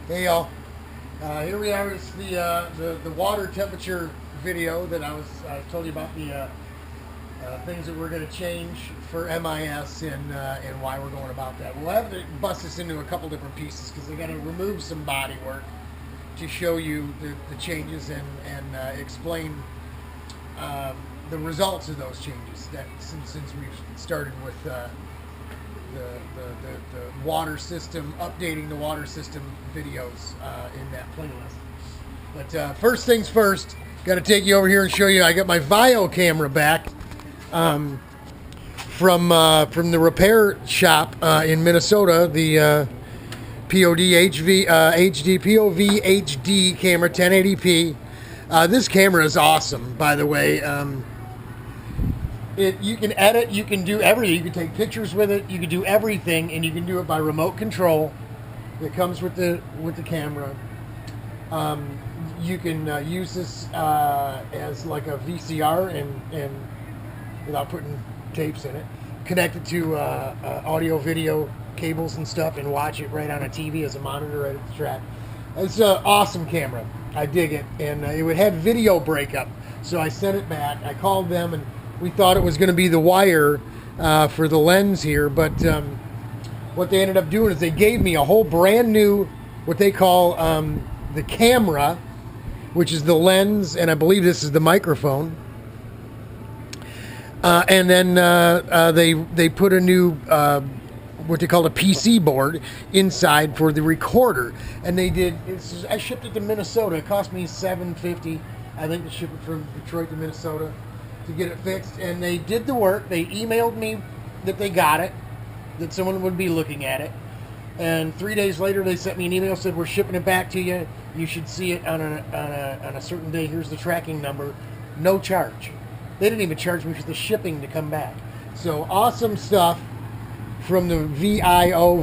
Hey y'all, here we are. It's the water temperature video that I told you about the things that we're going to change for MIS and why we're going about that. We'll have to bust this into a couple different pieces because they got to remove some body work to show you the changes and explain the results of those changes that since we've started with the water system, updating the water system videos in that playlist. But first things first, got to take you over here and show you. I got my Vio camera back from the repair shop in Minnesota. The POD HD POV HD camera 1080p. This camera is awesome, by the way. You can edit, you can do everything. You can take pictures with it, you can do everything, and you can do it by remote control. That comes with the camera. You can use this as like a VCR and without putting tapes in it. Connect it to audio, video cables and stuff, and watch it right on a TV as a monitor right at the track. It's an awesome camera. I dig it, and it would have video breakup, so I sent it back. I called them and we thought it was going to be the wire for the lens here, but what they ended up doing is they gave me a whole brand new, what they call the camera, which is the lens, and I believe this is the microphone. And then they put a new, what they call a PC board inside for the recorder. And they did, I shipped it to Minnesota. It cost me $750, I think, to ship it from Detroit to Minnesota, to get it fixed, and they did the work. They emailed me that they got it, that someone would be looking at it, and 3 days later they sent me an email, said we're shipping it back to you. You should see it on a certain day. Here's the tracking number. No charge. They didn't even charge me for the shipping to come back. So awesome stuff from the Vio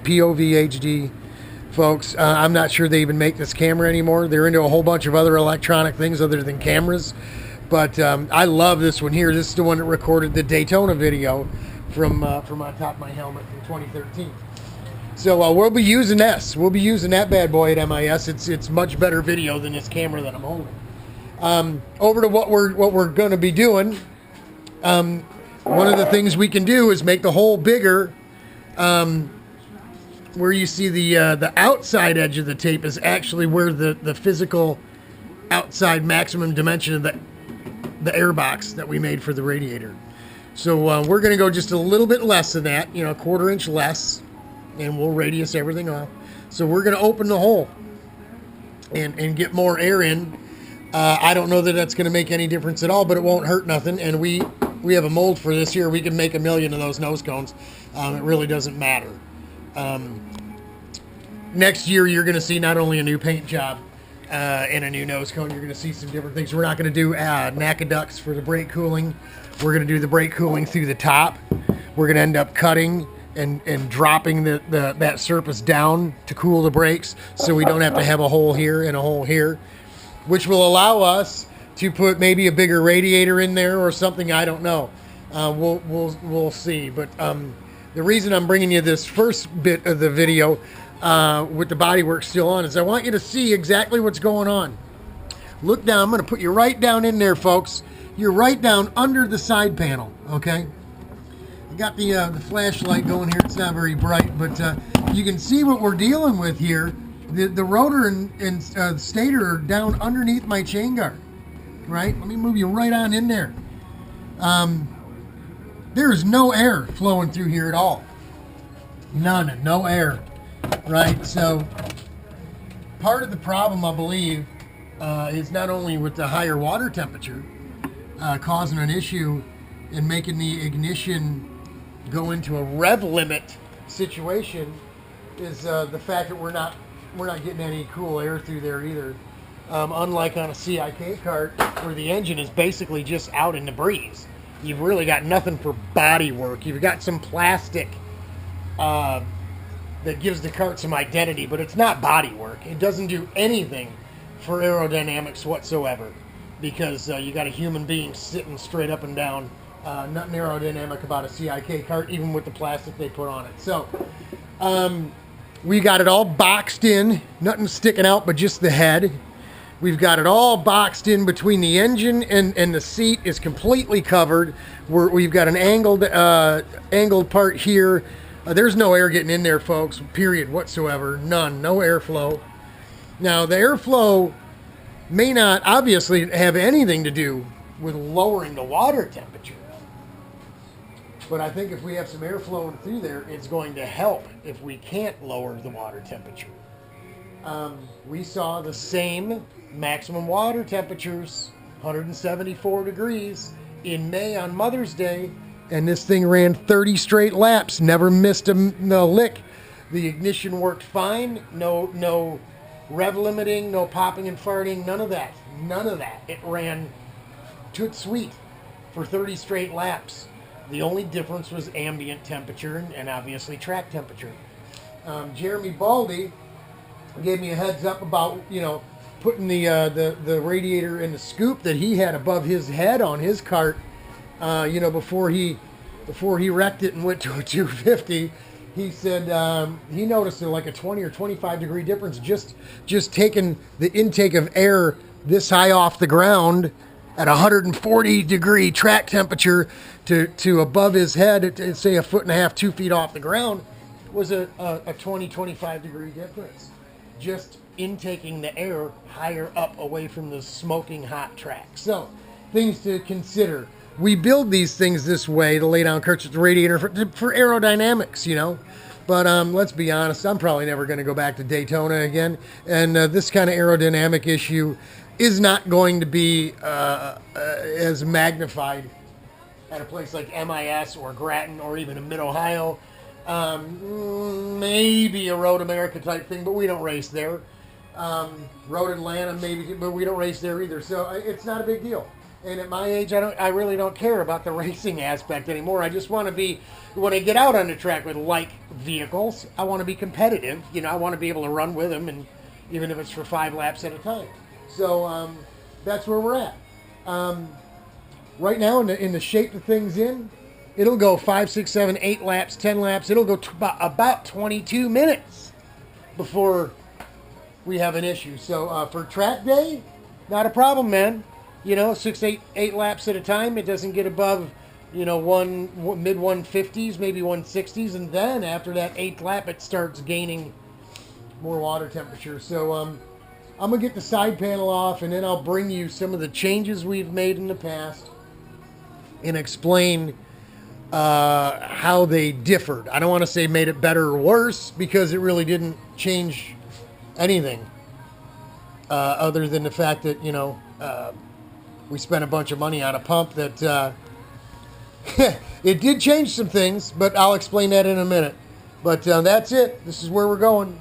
POVHD folks. I'm not sure they even make this camera anymore. They're into a whole bunch of other electronic things other than cameras. But I love this one here. This is the one that recorded the Daytona video from on top of my helmet from 2013. So we'll be using this. We'll be using that bad boy at MIS. It's much better video than this camera that I'm holding. Over to what we're going to be doing. One of the things we can do is make the hole bigger. Where you see the outside edge of the tape is actually where the physical outside maximum dimension of the air box that we made for the radiator. So we're going to go just a little bit less than that, a quarter inch less, and we'll radius everything off. So we're going to open the hole and get more air in. I don't know that that's going to make any difference at all, but it won't hurt nothing. And we have a mold for this here. We can make 1 million of those nose cones. It really doesn't matter. Next year, you're going to see not only a new paint job, and a new nose cone, you're going to see some different things. We're not going to do NACA ducts for the brake cooling. We're going to do the brake cooling through the top. We're going to end up cutting and dropping that surface down to cool the brakes, so we don't have to have a hole here and a hole here, which will allow us to put maybe a bigger radiator in there or something. I don't know. We'll see. But the reason I'm bringing you this first bit of the video with the bodywork still on is I want you to see exactly what's going on. Look down. I'm going to put you right down in there, folks. You're right down under the side panel, okay? I got the flashlight going here. It's not very bright, but you can see what we're dealing with here. The rotor and stator are down underneath my chain guard, right? Let me move you right on in there. There is no air flowing through here at all. None, no air. Right, so part of the problem, I believe, is not only with the higher water temperature causing an issue and making the ignition go into a rev limit situation, is the fact that we're not getting any cool air through there either. Unlike on a CIK cart, where the engine is basically just out in the breeze. You've really got nothing for body work. You've got some plastic that gives the cart some identity, but it's not body work. It doesn't do anything for aerodynamics whatsoever, because you got a human being sitting straight up and down. Nothing aerodynamic about a CIK cart, even with the plastic they put on it. So We got it all boxed in, nothing sticking out but just the head. We've got it all boxed in between the engine and the seat is completely covered. We've got an angled part here. There's no air getting in there, folks, period whatsoever. None, no airflow. Now, the airflow may not obviously have anything to do with lowering the water temperature. But I think if we have some air flowing through there, it's going to help if we can't lower the water temperature. We saw the same maximum water temperatures, 174 degrees, in May on Mother's Day, and this thing ran 30 straight laps, never missed a lick. The ignition worked fine, no rev limiting, no popping and farting, none of that. None of that. It ran toot sweet for 30 straight laps. The only difference was ambient temperature and obviously track temperature. Jeremy Baldy gave me a heads up about, putting the radiator in the scoop that he had above his head on his cart, before he wrecked it and went to a 250. He said he noticed like a 20 or 25 degree difference just taking the intake of air this high off the ground at 140 degree track temperature to above his head at say 1.5 feet, 2 feet off the ground was a 20, 25 degree difference. Just intaking the air higher up away from the smoking hot track. So, things to consider. We build these things this way to lay down Kirchhoff's radiator for aerodynamics, But let's be honest, I'm probably never going to go back to Daytona again. And this kind of aerodynamic issue is not going to be as magnified at a place like MIS or Grattan or even in Mid-Ohio. Maybe a Road America type thing, but we don't race there. Road Atlanta, maybe, but we don't race there either. So it's not a big deal. And at my age, I really don't care about the racing aspect anymore. I just want to be, when I get out on the track with like vehicles, I want to be competitive. I want to be able to run with them, and even if it's for 5 laps at a time. So that's where we're at. Right now, in the shape of things it'll go 5, 6, 7, 8 laps, 10 laps. It'll go about 22 minutes before we have an issue. So for track day, not a problem, man. 6, 8 laps at a time. It doesn't get above, mid 150s, maybe 160s, and then after that 8th lap, it starts gaining more water temperature. So I'm gonna get the side panel off, and then I'll bring you some of the changes we've made in the past and explain how they differed. I don't want to say made it better or worse, because it really didn't change anything other than the fact that we spent a bunch of money on a pump that it did change some things, but I'll explain that in a minute. But that's it. This is where we're going.